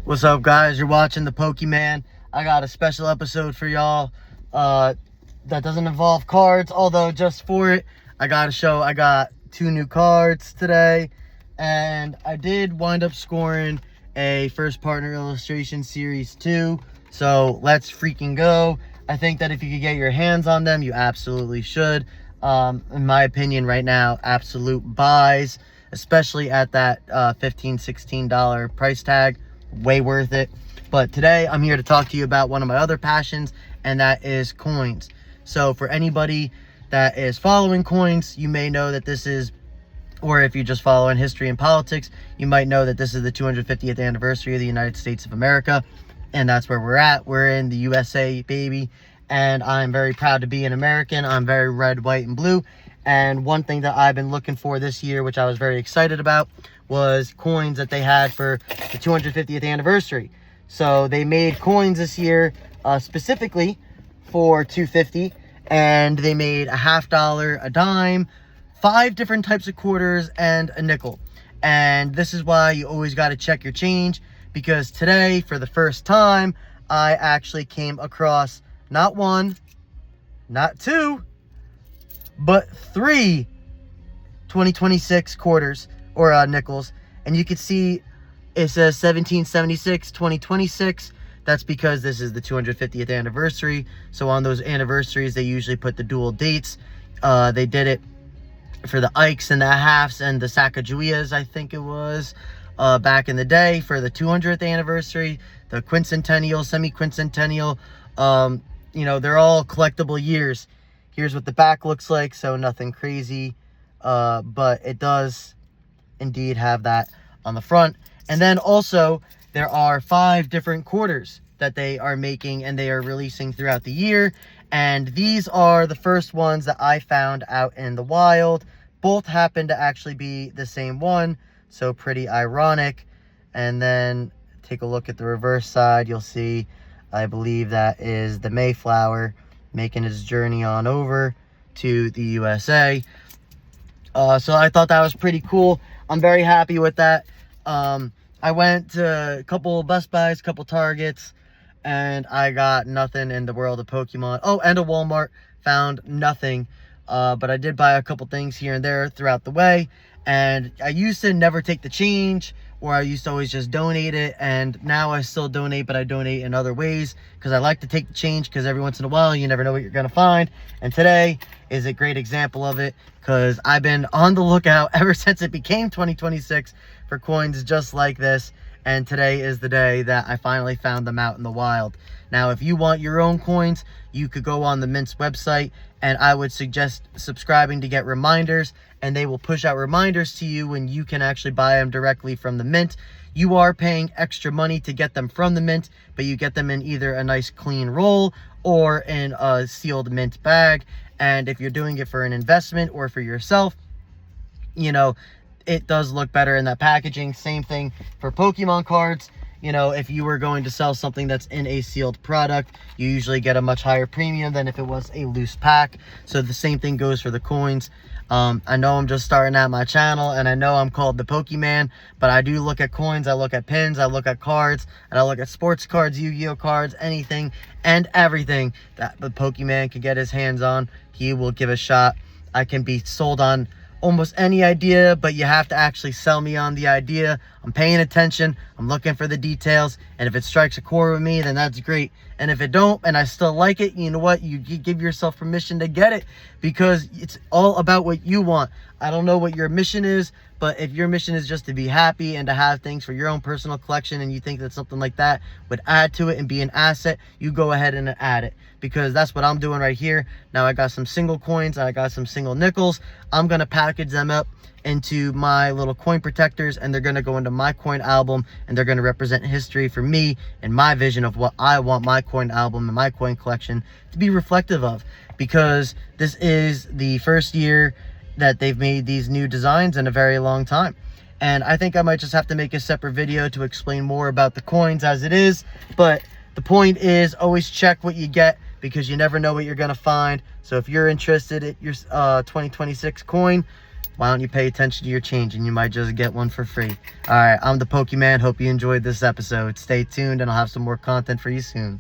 What's up, guys? You're watching the Pokemon. I got a special episode for y'all that doesn't involve cards, although just for it, I got 2 new cards today, and I did wind up scoring a First Partner Illustration Series 2, so let's freaking go. I think that if you could get your hands on them, you absolutely should. In my opinion, right now, absolute buys, especially at that $15, $16 price tag. Way worth it. But today I'm here to talk to you about one of my other passions, and that is coins. So for anybody that is following coins, you may know that this is, or if you're just following history and politics, you might know that this is the 250th anniversary of the United States of America, and that's where we're at. We're in the USA, baby, and I'm very proud to be an American. I'm very red, white, and blue. And one thing that I've been looking for this year, which I was very excited about, was coins that they had for the 250th anniversary. So they made coins this year specifically for 250, and they made a $50, a dime, 5 different types of quarters, and a nickel. And this is why you always got to check your change, because today, for the first time, I actually came across not 1, not 2, but 3 2026 quarters or nickels, and you can see it says 1776 2026. That's because this is the 250th anniversary, so on those anniversaries they usually put the dual dates. They did it for the Ikes and the halves and the Sacagaweas, I think it was, back in the day for the 200th anniversary, the quincentennial, semi-quincentennial. You know, they're all collectible years. Here's what the back looks like, so nothing crazy, but it does indeed have that on the front. And then also there are 5 different quarters that they are making and they are releasing throughout the year, and these are the first ones that I found out in the wild. Both happen to actually be the same one, so pretty ironic. And then take a look at the reverse side. You'll see, I believe that is the Mayflower making his journey on over to the USA. So I thought that was pretty cool. I'm very happy with that. I went to a couple Best Buys, a couple Targets, and I got nothing in the world of Pokemon. Oh, and a Walmart, found nothing. But I did buy a couple things here and there throughout the way. And I used to never take the change, or I used to always just donate it, and now I still donate, but I donate in other ways because I like to take the change, because every once in a while you never know what you're going to find. And today is a great example of it, because I've been on the lookout ever since it became 2026 for coins just like this, and today is the day that I finally found them out in the wild. Now, if you want your own coins, you could go on the Mint's website, and I would suggest subscribing to get reminders, and they will push out reminders to you when you can actually buy them directly from the Mint. You are paying extra money to get them from the Mint, but you get them in either a nice clean roll or in a sealed Mint bag. And if you're doing it for an investment or for yourself, you know, it does look better in that packaging. Same thing for Pokemon cards. You know, if you were going to sell something that's in a sealed product, you usually get a much higher premium than if it was a loose pack. So the same thing goes for the coins. I know I'm just starting out my channel, and I know I'm called the Pokemon, but I do look at coins, I look at pins, I look at cards, and I look at sports cards, Yu-Gi-Oh cards, anything and everything that the Pokemon can get his hands on, he will give a shot. I can be sold on almost any idea, but you have to actually sell me on the idea. I'm paying attention, I'm looking for the details, and if it strikes a chord with me, then that's great. And if it don't, and I still like it, you know what, you give yourself permission to get it, because it's all about what you want. I don't know what your mission is, but if your mission is just to be happy and to have things for your own personal collection, and you think that something like that would add to it and be an asset, you go ahead and add it, because that's what I'm doing right here. Now I got some single coins, I got some single nickels. I'm gonna package them up into my little coin protectors, and they're going to go into my coin album, and they're going to represent history for me and my vision of what I want my coin album and my coin collection to be reflective of, because this is the first year that they've made these new designs in a very long time. And I think I might just have to make a separate video to explain more about the coins as it is, but the point is, always check what you get, because you never know what you're going to find. So if you're interested in your 2026 coin, why don't you pay attention to your change and you might just get one for free. All right, I'm the Pokemon. Hope you enjoyed this episode. Stay tuned and I'll have some more content for you soon.